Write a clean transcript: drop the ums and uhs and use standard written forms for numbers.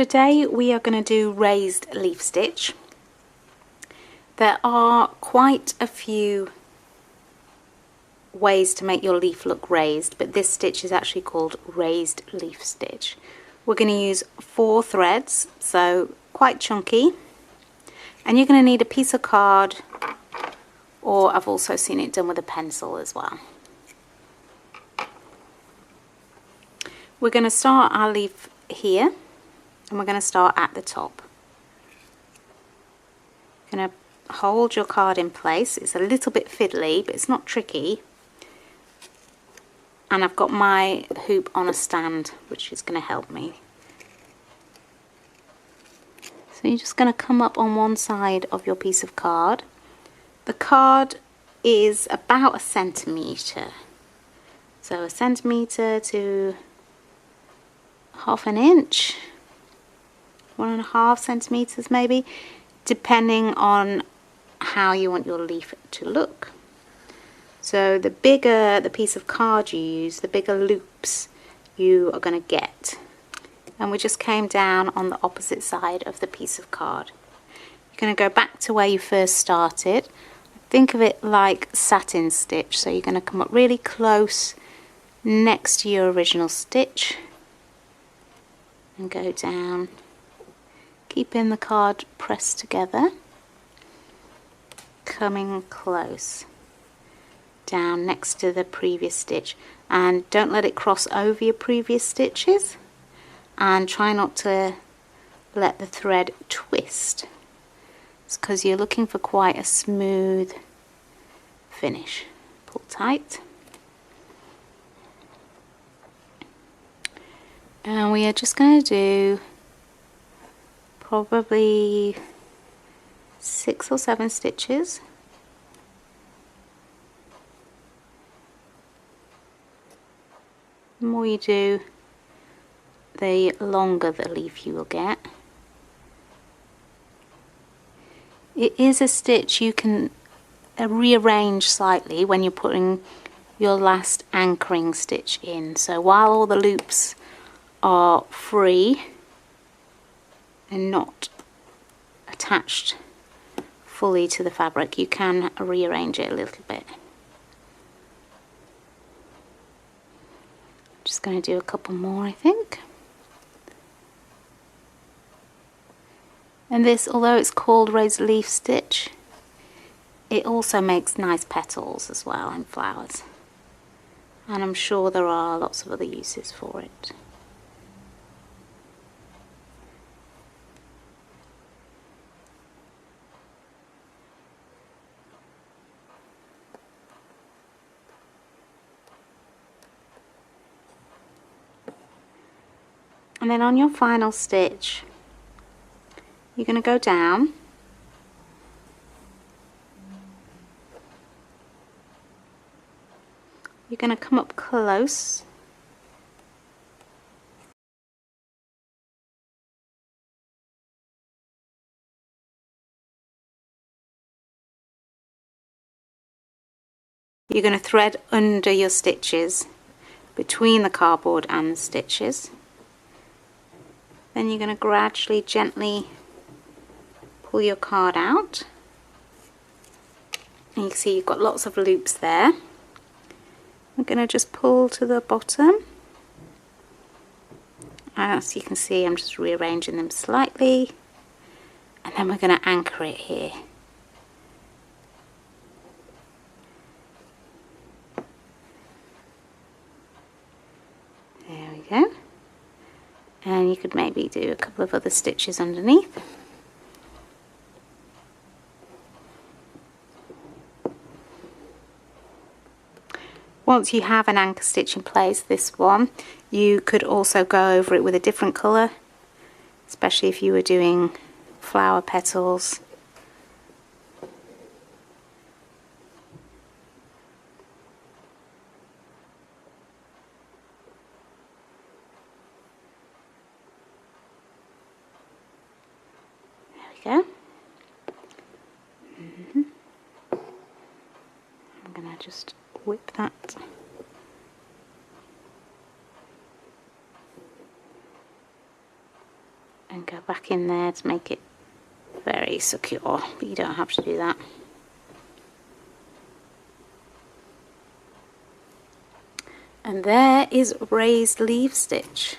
Today we are going to do raised leaf stitch. There are quite a few ways to make your leaf look raised, but this stitch is actually called raised leaf stitch. We're going to use 4 threads, so quite chunky, and you're going to need a piece of card, or I've also seen it done with a pencil as well. We're going to start our leaf here, and we're going to start at the top. You're going to hold your card in place. It's a little bit fiddly, but it's not tricky. And I've got my hoop on a stand, which is going to help me. So you're just going to come up on one side of your piece of card. The card is about 1 centimetre. So 1 centimetre to 1/2 inch. 1.5 centimetres maybe, depending on how you want your leaf to look. So the bigger the piece of card you use, the bigger loops you are going to get. And we just came down on the opposite side of the piece of card. You're going to go back to where you first started. Think of it like satin stitch, so you're going to come up really close next to your original stitch and go down, keeping the card pressed together, coming close down next to the previous stitch, and don't let it cross over your previous stitches, and try not to let the thread twist. It's because you're looking for quite a smooth finish. Pull tight. And we are just going to do probably 6 or 7 stitches. The more you do, the longer the leaf you will get. It is a stitch you can rearrange slightly when you're putting your last anchoring stitch in. So while all the loops are free and not attached fully to the fabric, you can rearrange it a little bit. Just going to do a couple more, I think. And this, although it's called raised leaf stitch, it also makes nice petals as well and flowers. And I'm sure there are lots of other uses for it. And then on your final stitch, you're going to go down you're going to come up close you're going to thread under your stitches between the cardboard and the stitches. Then you're going to gradually, gently pull your card out, and you can see you've got lots of loops there. I'm going to just pull to the bottom. As you can see, I'm just rearranging them slightly, and then we're going to anchor it here. There we go. And you could maybe do a couple of other stitches underneath. Once you have an anchor stitch in place, this one, you could also go over it with a different colour, especially if you were doing flower petals. Go. I'm going to just whip that go back in there to make it very secure, but you don't have to do that. And there is raised leaf stitch.